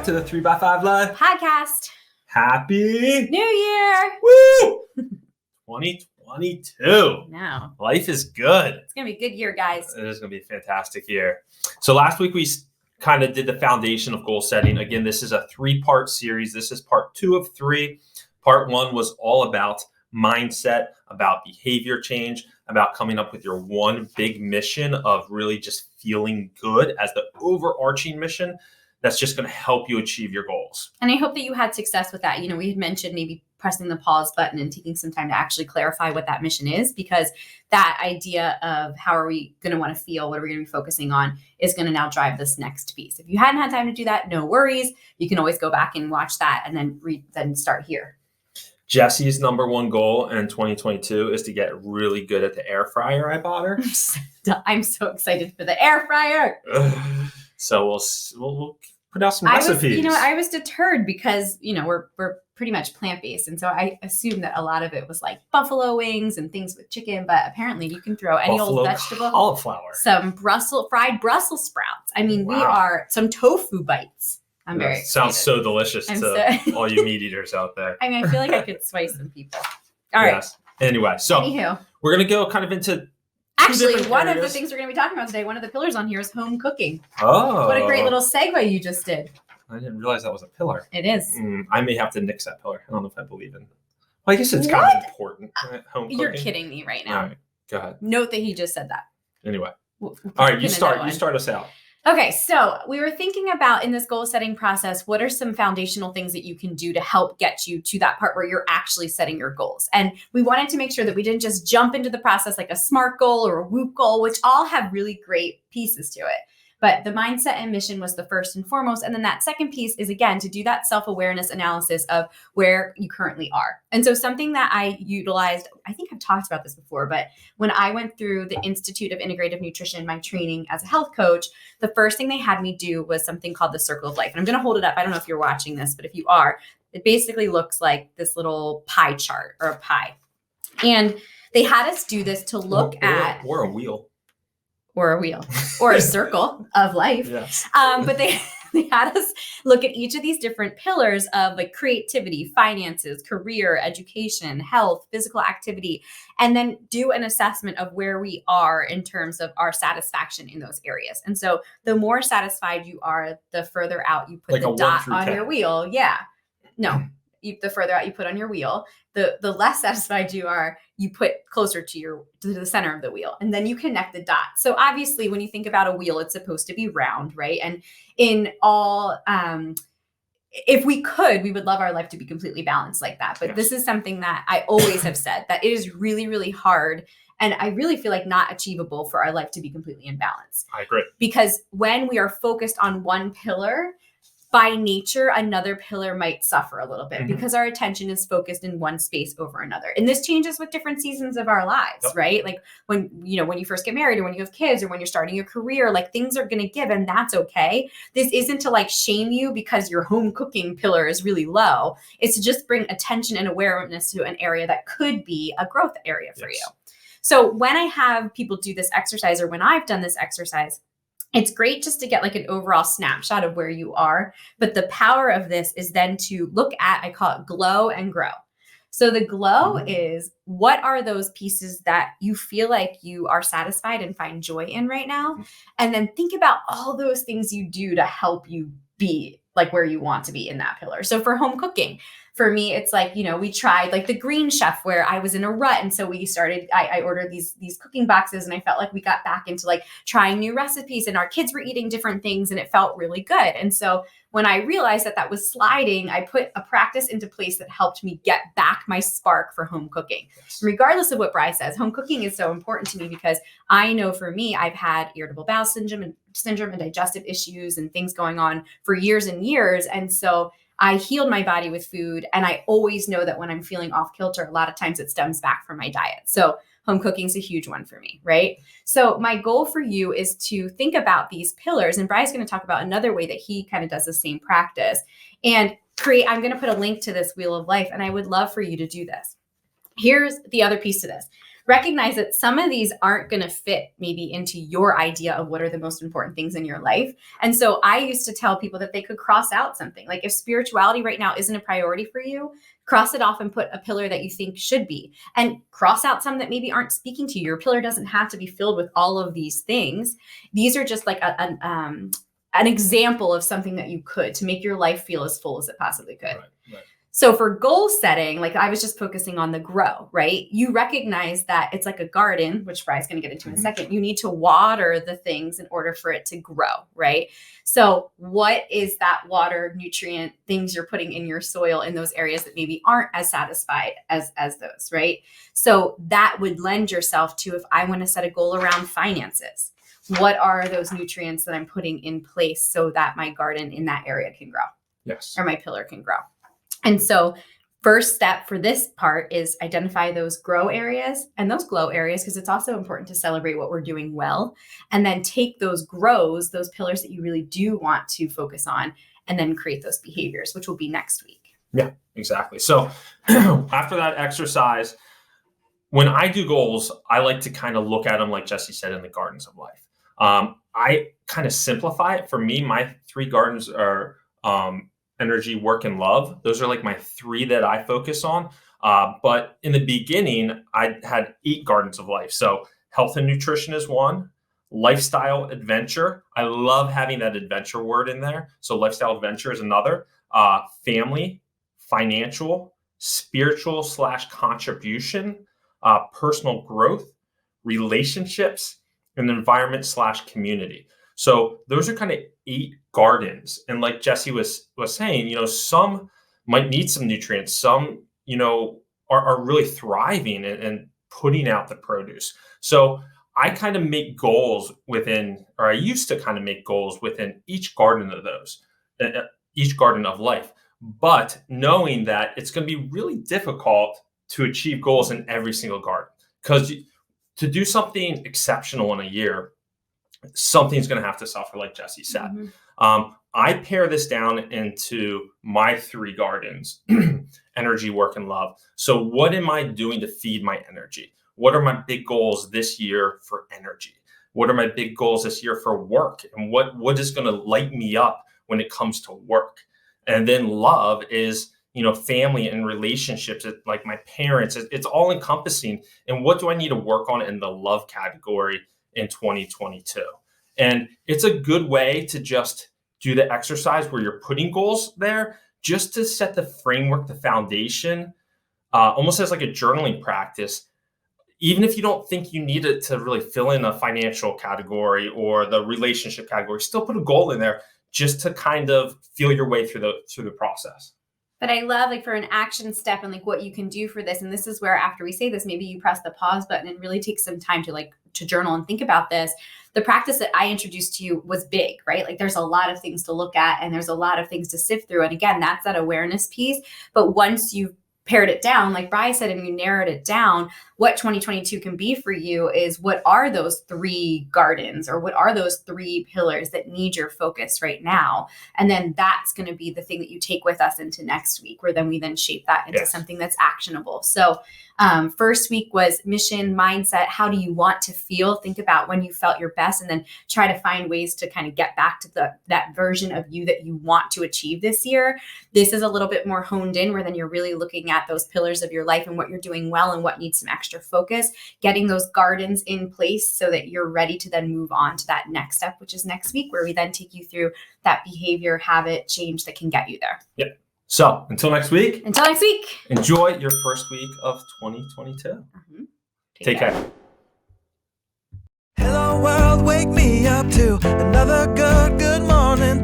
back to the 3x5 Live podcast. Happy New Year! Woo! 2022. No. Life is good. It's going to be a good year, guys. It is going to be a fantastic year. So last week we kind of did the foundation of goal setting. Again, this is a 3-part series. This is part 2 of 3. Part 1 was all about mindset, about behavior change, about coming up with your one big mission of really just feeling good as the overarching mission that's just going to help you achieve your goals. And I hope that you had success with that. You know, we had mentioned maybe pressing the pause button and taking some time to actually clarify what that mission is, because that idea of how are we going to want to feel, what are we going to be focusing on, is going to now drive this next piece. If you hadn't had time to do that, no worries. You can always go back and watch that and then start here. Jessie's number one goal in 2022 is to get really good at the air fryer I bought her. I'm so excited for the air fryer. So we'll put out some recipes. I was deterred because, we're pretty much plant-based. And so I assumed that a lot of it was like buffalo wings and things with chicken, but apparently you can throw any old vegetable, cauliflower, some fried Brussels sprouts. I mean, We are some tofu bites. I'm very excited. Sounds so delicious to all you meat eaters out there. I mean, I feel like I could sway some people. All right. Yes. Anyway, so we're going to go kind of into actually one of the things we're going to be talking about today, one of the pillars on here is home cooking. Oh. What a great little segue you just did. I didn't realize that was a pillar. It is. I may have to nix that pillar. I don't know if I believe in it. Well, I guess it's kind of important. Home cooking. You're kidding me right now. All right. Go ahead. Note that he just said that. Anyway. All right. You start us out. Okay, so we were thinking about in this goal setting process, what are some foundational things that you can do to help get you to that part where you're actually setting your goals? And we wanted to make sure that we didn't just jump into the process like a SMART goal or a WHOOP goal, which all have really great pieces to it. But the mindset and mission was the first and foremost. And then that second piece is, again, to do that self-awareness analysis of where you currently are. And so something that I utilized, I think I've talked about this before, but when I went through the Institute of Integrative Nutrition, my training as a health coach, the first thing they had me do was something called the Circle of Life. And I'm going to hold it up. I don't know if you're watching this, but if you are, it basically looks like this little pie chart or a pie. And they had us do this to look at... Or a wheel. Or a wheel, or a circle of life. Yes. But they had us look at each of these different pillars of like creativity, finances, career, education, health, physical activity, and then do an assessment of where we are in terms of our satisfaction in those areas. And so the more satisfied you are, the further out you put the dot on your wheel. Yeah. No. The further out you put on your wheel, the less satisfied you are, you put closer to the center of the wheel, and then you connect the dots. So obviously when you think about a wheel, it's supposed to be round, right? And in all, if we could, we would love our life to be completely balanced like that. But This is something that I always have said, that it is really, really hard. And I really feel like not achievable for our life to be completely in balance. I agree. Because when we are focused on one pillar, by nature, another pillar might suffer a little bit because our attention is focused in one space over another. And this changes with different seasons of our lives, right? Like when you first get married or when you have kids or when you're starting your career, like things are going to give, and that's okay. This isn't to like shame you because your home cooking pillar is really low. It's to just bring attention and awareness to an area that could be a growth area for you. So when I have people do this exercise, or when I've done this exercise, it's great just to get like an overall snapshot of where you are. But the power of this is then to look at, I call it glow and grow. So the glow is, what are those pieces that you feel like you are satisfied and find joy in right now? And then think about all those things you do to help you be like where you want to be in that pillar. So for home cooking, for me, it's like, we tried like the Green Chef where I was in a rut. And so we started, I ordered these cooking boxes, and I felt like we got back into like trying new recipes, and our kids were eating different things, and it felt really good. And so when I realized that was sliding, I put a practice into place that helped me get back my spark for home cooking. Yes. Regardless of what Bri says, home cooking is so important to me because I know for me, I've had irritable bowel syndrome and digestive issues and things going on for years and years. And so I healed my body with food. And I always know that when I'm feeling off kilter, a lot of times it stems back from my diet. So home cooking is a huge one for me, right? So my goal for you is to think about these pillars. And Brian's going to talk about another way that he kind of does the same practice and I'm going to put a link to this wheel of life. And I would love for you to do this. Here's the other piece to this. recognize that some of these aren't going to fit maybe into your idea of what are the most important things in your life. And so I used to tell people that they could cross out something. Like if spirituality right now isn't a priority for you, cross it off and put a pillar that you think should be, and cross out some that maybe aren't speaking to you. Your pillar doesn't have to be filled with all of these things. These are just like an example of something that you could to make your life feel as full as it possibly could. Right. So for goal setting, like I was just focusing on the grow, right? You recognize that it's like a garden, which Bryan's going to get into in a second. You need to water the things in order for it to grow, right? So what is that water, nutrient, things you're putting in your soil in those areas that maybe aren't as satisfied as those, right? So that would lend yourself to, if I want to set a goal around finances, what are those nutrients that I'm putting in place so that my garden in that area can grow? Yes. Or my pillar can grow. And so first step for this part is identify those grow areas and those glow areas, because it's also important to celebrate what we're doing well. And then take those grows, those pillars that you really do want to focus on, and then create those behaviors, which will be next week. Yeah, exactly. So after that exercise, when I do goals, I like to kind of look at them, like Jessie said, in the gardens of life. I kind of simplify it. For me, my 3 gardens are energy, work, and love. Those are like my 3 that I focus on. But in the beginning, I had 8 gardens of life. So health and nutrition is 1, lifestyle adventure. I love having that adventure word in there. So lifestyle adventure is another. Family, financial, spiritual / contribution, personal growth, relationships, and environment / community. So those are kind of 8 gardens. And like Jessie was saying, some might need some nutrients. Some, are really thriving and putting out the produce. So I kind of make goals I used to kind of make goals within each garden of those, each garden of life. But knowing that it's going to be really difficult to achieve goals in every single garden, because to do something exceptional in a year, something's going to have to suffer, like Jessie said. I pare this down into my 3 gardens: energy, work, and love. So what am I doing to feed my energy? What are my big goals this year for energy? What are my big goals this year for work? And what is going to light me up when it comes to work? And then love is, family and relationships, like my parents. It's all encompassing. And what do I need to work on in the love category in 2022? And it's a good way to just do the exercise where you're putting goals there, just to set the framework, the foundation, almost as like a journaling practice. Even if you don't think you need it to really fill in a financial category or the relationship category, still put a goal in there just to kind of feel your way through the process. But I love, like, for an action step and like what you can do for this. And this is where, after we say this, maybe you press the pause button and really take some time to journal and think about this. The practice that I introduced to you was big, right? Like, there's a lot of things to look at and there's a lot of things to sift through. And again, that's that awareness piece. But once you've pared it down, like Bryan said, and you narrowed it down, what 2022 can be for you is, what are those 3 gardens, or what are those 3 pillars that need your focus right now? And then that's going to be the thing that you take with us into next week, where then we shape that into something that's actionable. So first week was mission, mindset. How do you want to feel? Think about when you felt your best, and then try to find ways to kind of get back to that version of you that you want to achieve this year. This is a little bit more honed in, where then you're really looking at those pillars of your life and what you're doing well and what needs some extra focus, getting those gardens in place so that you're ready to then move on to that next step, which is next week, where we then take you through that behavior habit change that can get you there. Yep. So until next week, enjoy your first week of 2022. Mm-hmm. Take care. Hello world, wake me up to another good morning.